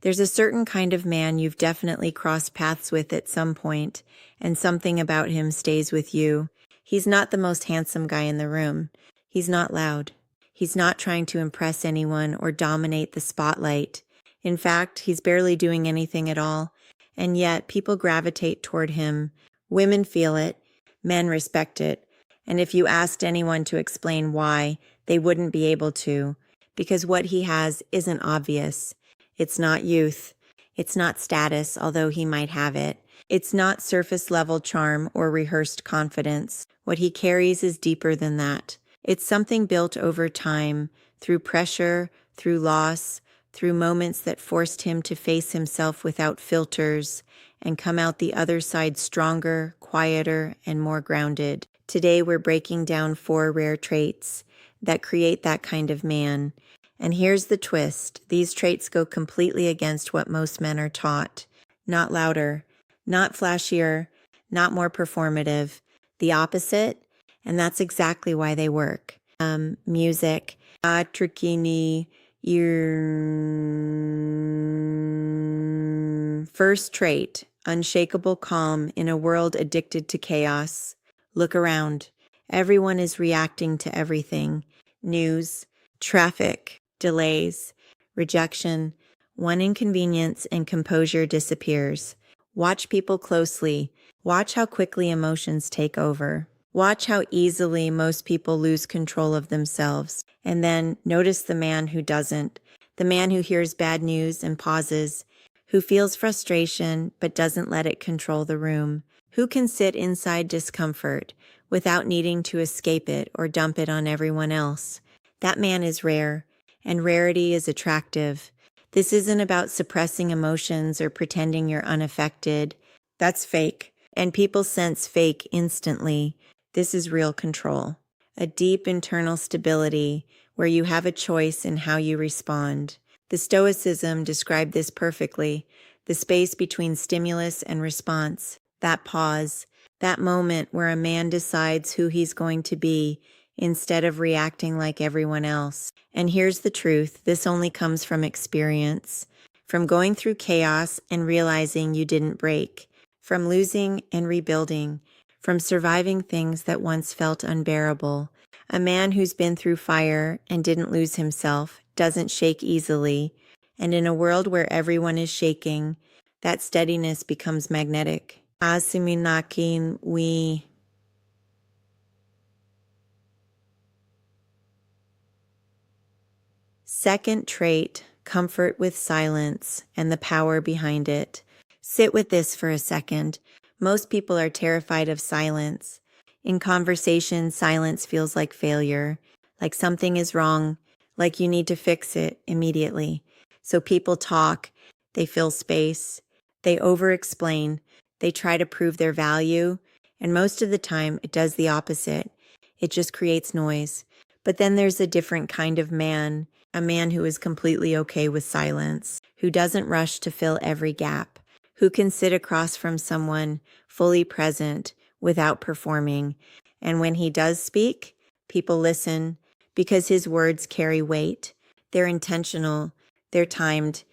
There's a certain kind of man you've definitely crossed paths with at some point, and something about him stays with you. He's not the most handsome guy in the room. He's not loud. He's not trying to impress anyone or dominate the spotlight. In fact, he's barely doing anything at all, and yet people gravitate toward him. Women feel it, men respect it, and if you asked anyone to explain why, they wouldn't be able to, because what he has isn't obvious. It's not youth. It's not status, although he might have it. It's not surface-level charm or rehearsed confidence. What he carries is deeper than that. It's something built over time, through pressure, through loss, through moments that forced him to face himself without filters and come out the other side stronger, quieter, and more grounded. Today we're breaking down 4 rare traits that create that kind of man. And here's the twist. These traits go completely against what most men are taught. Not louder, not flashier, not more performative. The opposite, and that's exactly why they work. Music. Trikini. First trait, unshakable calm in a world addicted to chaos. Look around. Everyone is reacting to everything. News, traffic, delays, rejection. One inconvenience and composure disappears. Watch people closely. Watch how quickly emotions take over. Watch how easily most people lose control of themselves. And then notice the man who doesn't. The man who hears bad news and pauses. Who feels frustration but doesn't let it control the room. Who can sit inside discomfort without needing to escape it or dump it on everyone else. That man is rare, and rarity is attractive. This isn't about suppressing emotions or pretending you're unaffected. That's fake, and people sense fake instantly. This is real control, a deep internal stability where you have a choice in how you respond. The Stoicism described this perfectly, the space between stimulus and response, that pause, that moment where a man decides who he's going to be instead of reacting like everyone else. And here's the truth, this only comes from experience, from going through chaos and realizing you didn't break, from losing and rebuilding, from surviving things that once felt unbearable. A man who's been through fire and didn't lose himself doesn't shake easily, and in a world where everyone is shaking, that steadiness becomes magnetic. Asiminakin we. Second trait, comfort with silence and the power behind it. Sit with this for a second. Most people are terrified of silence. In conversation, silence feels like failure, like something is wrong, like you need to fix it immediately. So people talk, they fill space, they over-explain, they try to prove their value, and most of the time it does the opposite. It just creates noise. But then there's a different kind of man, a man who is completely okay with silence, who doesn't rush to fill every gap, who can sit across from someone fully present without performing. And when he does speak, people listen because his words carry weight. They're intentional, they're timed,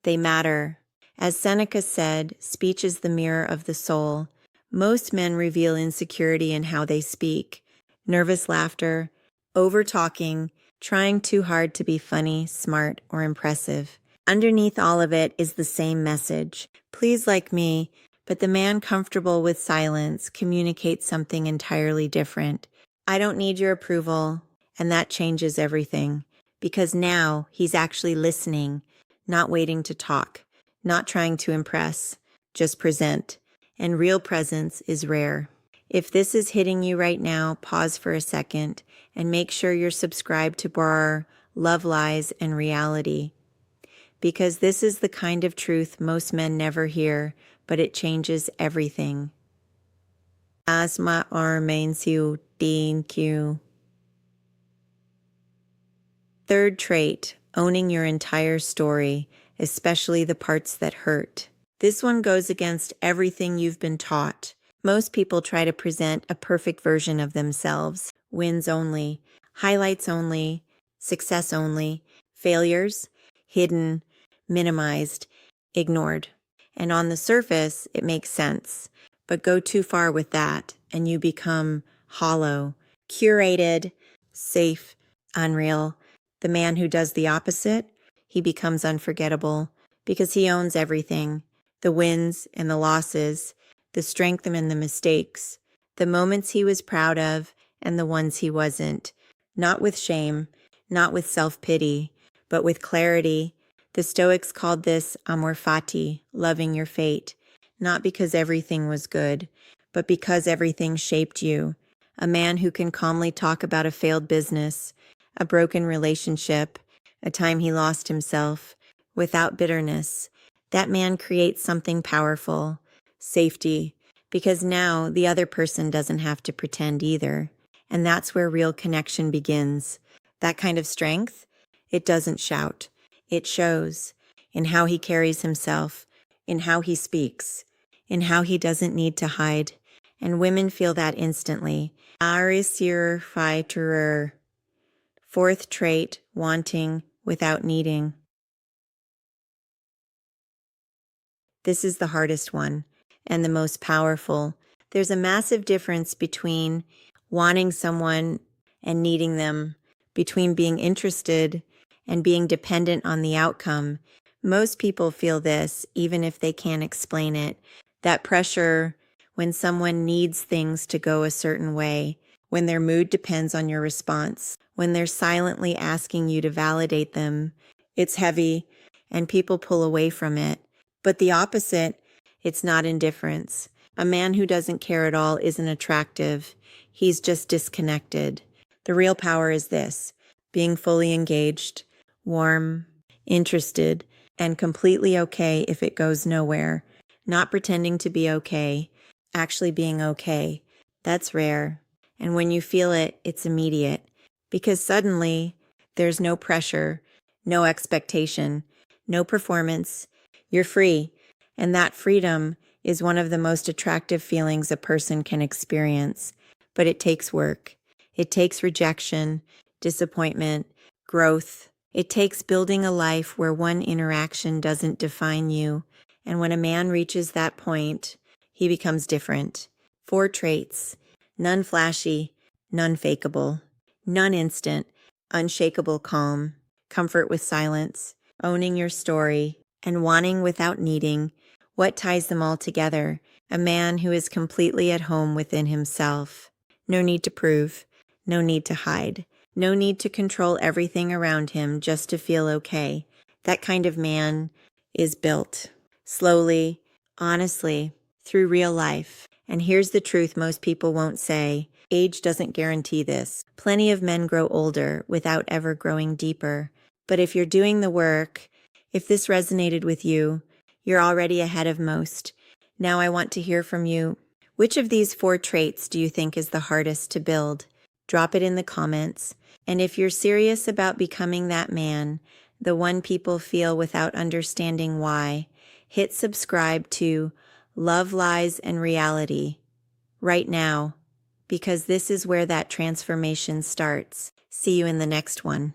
they matter. As Seneca said, speech is the mirror of the soul. Most men reveal insecurity in how they speak. Nervous laughter, over-talking, trying too hard to be funny, smart, or impressive. Underneath all of it is the same message. Please like me, but the man comfortable with silence communicates something entirely different. I don't need your approval, and that changes everything. Because now he's actually listening, not waiting to talk, not trying to impress, just present. And real presence is rare. If this is hitting you right now, pause for a second and make sure you're subscribed to Brar, Love Lies, and Reality. Because this is the kind of truth most men never hear, but it changes everything. Asma Armainsiu Q. Third trait, owning your entire story, especially the parts that hurt. This one goes against everything you've been taught. Most people try to present a perfect version of themselves. Wins only, highlights only, success only, failures hidden, minimized. ignored. And on the surface, it makes sense. But go too far with that, and you become hollow, curated, safe, unreal. The man who does the opposite, he becomes unforgettable because he owns everything, the wins and the losses, the strength and the mistakes, the moments he was proud of and the ones he wasn't, not with shame, not with self-pity, but with clarity. The Stoics called this amor fati, loving your fate, not because everything was good, but because everything shaped you. A man who can calmly talk about a failed business, a broken relationship, a time he lost himself, without bitterness. That man creates something powerful, safety, because now the other person doesn't have to pretend either. And that's where real connection begins. That kind of strength, it doesn't shout. It shows in how he carries himself, in how he speaks, in how he doesn't need to hide. And women feel that instantly. Irresistible. Fourth trait, wanting without needing. This is the hardest one and the most powerful. There's a massive difference between wanting someone and needing them, between being interested and being dependent on the outcome. Most people feel this, even if they can't explain it. That pressure when someone needs things to go a certain way, when their mood depends on your response, when they're silently asking you to validate them. It's heavy, and people pull away from it. But the opposite, it's not indifference. A man who doesn't care at all isn't attractive. He's just disconnected. The real power is this: being fully engaged, warm, interested, and completely okay if it goes nowhere. Not pretending to be okay, actually being okay. That's rare. And when you feel it, it's immediate. Because suddenly, there's no pressure, no expectation, no performance. You're free. And that freedom is one of the most attractive feelings a person can experience. But it takes work. It takes rejection, disappointment, growth. It takes building a life where one interaction doesn't define you. And when a man reaches that point, he becomes different. 4 traits: none flashy, none fakeable, none instant, unshakable calm, comfort with silence, owning your story, and wanting without needing. What ties them all together? A man who is completely at home within himself. No need to prove, no need to hide, no need to control everything around him just to feel okay. That kind of man is built slowly, honestly, through real life. And here's the truth most people won't say. Age doesn't guarantee this. Plenty of men grow older without ever growing deeper. But if you're doing the work, if this resonated with you, you're already ahead of most. Now I want to hear from you. Which of these 4 traits do you think is the hardest to build? Drop it in the comments. And if you're serious about becoming that man, the one people feel without understanding why, hit subscribe to Love, Lies, and Reality right now, because this is where that transformation starts. See you in the next one.